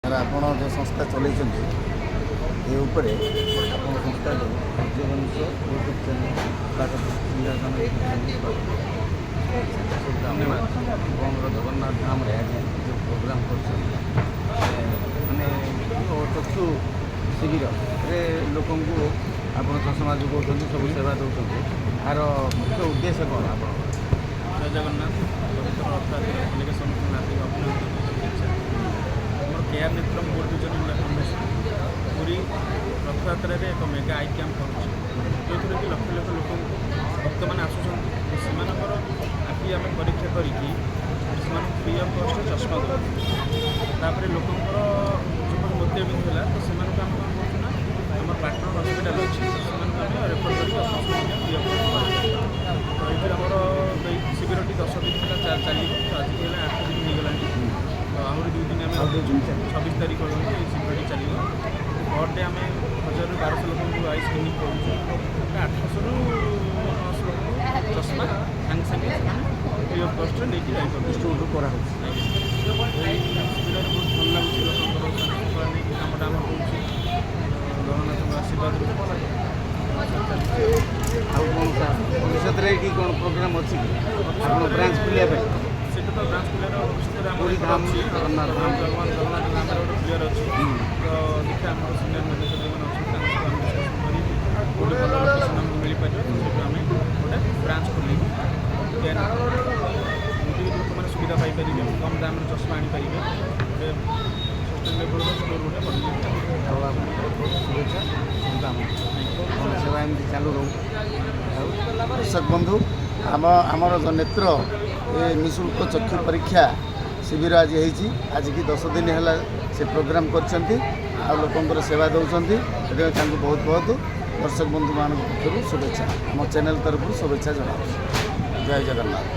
ଆପଣ ଯେଉଁ ସଂସ୍ଥା ଚଲେଇଛନ୍ତି ଏ ଉପରେ ଆପଣ ସଂସ୍ଥାକୁ ସୂର୍ଯ୍ୟବଂଶ ୟୁଟ୍ୟୁବ୍ ଚ୍ୟାନେଲ୍ ଧନ୍ୟବାଦ। ଆପଣଙ୍କର ଜଗନ୍ନାଥ ଧାମରେ ଆଜି ଯେଉଁ ପ୍ରୋଗ୍ରାମ କରୁଛନ୍ତି ମାନେ ଚକ୍ଷୁ ଶିବିରରେ ଲୋକଙ୍କୁ ଆପଣ ଚଷମା ଯୋଗାଉଛନ୍ତି, ସବୁ ସେବା ଦେଉଛନ୍ତି, ଏହାର ମୁଖ୍ୟ ଉଦ୍ଦେଶ୍ୟ କ'ଣ ଆପଣଙ୍କର? ଜୟ ଜଗନ୍ନାଥ। ପବିତ୍ର ରଥଯାତ୍ରା ଅନେକ ସମସ୍ତ ନାଗରିକ ଅଭିନନ୍ଦନ ଶୁଭେଚ୍ଛା। ଆମର care Netram board vision India foundation Puri ରଥଯାତ୍ରାରେ ଏକ ମେଗା ଆଇ କ୍ୟାମ୍ପ କରୁଛି, ଯେଉଁଥିରେ କି ଲକ୍ଷ ଲକ୍ଷ ଲୋକଙ୍କୁ ଭକ୍ତମାନେ ଆସୁଛନ୍ତି। ସେମାନଙ୍କର ଆଖି ଆମେ ପରୀକ୍ଷା କରିକି ସେମାନଙ୍କୁ ଫ୍ରି ଅଫ୍ କଷ୍ଟରେ ଚଷମା ଦେଉଛୁ। ତାପରେ ଲୋକଙ୍କର ଯେପରି ମୋତିଆବିନ୍ଦୁ ହେଲା ତ ସେମାନଙ୍କୁ ଆମେ କ'ଣ କରୁଛୁ ନା ଆମର ପାଟଣା ହସ୍ପିଟାଲ ଅଛି, ସେମାନଙ୍କୁ ଆମେ ରେଫର କରିକି ଅପରେସନ୍ ଫ୍ରି ଅଫ୍ କଷ୍ଟ। ତ ଏଇଠି ଆମର ଏଇ ଶିବିରଟି 10 ଦିନ ହେଲା ଚାଲିବ। ଆଜି ହେଲେ 8 ଦିନ ହେଇଗଲାଣି। ତ ଆହୁରି 2 ଦିନ ଆମେ 26 ତାରିଖ ପର୍ଯ୍ୟନ୍ତ ଏଇ ଶିବିରଟି ଚାଲିବ। ପର୍ ଡେ ଆମେ 1000ରୁ 1200 ଲୋକଙ୍କୁ ଆଇ ସ୍କ୍ରିନିଂ କରୁଛୁ। 800ରୁ 900 ଲୋକଙ୍କୁ ଚଷମା ସାଙ୍ଗେ ସାଙ୍ଗେ ସେମାନେ ଫ୍ରି ଅଫ୍ କଷ୍ଟରେ ନେଇକି ଯାଇପାରୁଛୁ କରାହେଉଛି। ଏଇ ଶିବିରରେ ବହୁତ ଭଲ ଲାଗୁଛି। ଲୋକଙ୍କର ସ୍ୱାସ୍ଥ୍ୟ ନେଇକି କାମଟା ଆମର ହେଉଛି ଜଗନ୍ନାଥଙ୍କ ଆଶୀର୍ବାଦରୁ। ଆଉ କ'ଣ ଭବିଷ୍ୟତରେ ଏଇଠି କ'ଣ ପ୍ରୋଗ୍ରାମ୍ ଅଛି କି ଆପଣ ବ୍ରାଞ୍ଚ ଖୋଲିବା ପାଇଁ? ସେଟା ତ ବ୍ରାଞ୍ଚ ଖୋଲିବାର ଭବିଷ୍ୟତରେ ଆମର ପୁରୀ ଧାମ ଅଛି। ଜଗନ୍ନାଥ ଧାମ ଜଗନ୍ନାଥ ଧାମରେ ଗୋଟେ କ୍ଲିୟର ଅଛି। ତ ଦେଖିବା ଆମର ସିନିୟର ମ୍ୟାନେଜର ଯେଉଁମାନେ ଅଛନ୍ତି ତାଙ୍କ ସହିତ ଆମେ ଡିସ୍କସନ୍ କରିକି ଗୋଟେ ଭଲ ଲୋକେସନ୍ ଆମକୁ ମିଳିପାରିବ, ସେଇଠୁ ଆମେ ଗୋଟେ ବ୍ରାଞ୍ଚ ଖୋଲିବୁ। ଏମିତି ଲୋକମାନେ ସୁବିଧା ପାଇପାରିବେ, କମ୍ ଦାମରେ ଚଷମା ଆଣିପାରିବେ। ଗୋଟେ ସଷ୍ଟେନେବଲ୍ ଷ୍ଟୋର୍ ଗୋଟେ ବନେଇବୁ। ଆଉ ଆପଣଙ୍କର ବହୁତ ଶୁଭେଚ୍ଛା। ସେବା ଏମିତି ଚାଲୁ ରହୁ। ଆଉ କୃଷକ ବନ୍ଧୁ ଆମର ଯେଉଁ ନେତ୍ର ଏ ନିଃଶୁଳ୍କ ଚକ୍ଷୁ ପରୀକ୍ଷା ଶିବିର ଆଜି ହେଇଛି। ଆଜିକି 10 ଦିନ ହେଲା ସେ ପ୍ରୋଗ୍ରାମ୍ କରିଛନ୍ତି ଆଉ ଲୋକଙ୍କର ସେବା ଦେଉଛନ୍ତି। ସେଥିପାଇଁ ତାଙ୍କୁ ବହୁତ ବହୁତ ଦର୍ଶକ ବନ୍ଧୁମାନଙ୍କ ପକ୍ଷରୁ ଶୁଭେଚ୍ଛା, ଆମ ଚ୍ୟାନେଲ୍ ତରଫରୁ ଶୁଭେଚ୍ଛା ଜଣାଉଛି। ଜୟ ଜଗନ୍ନାଥ।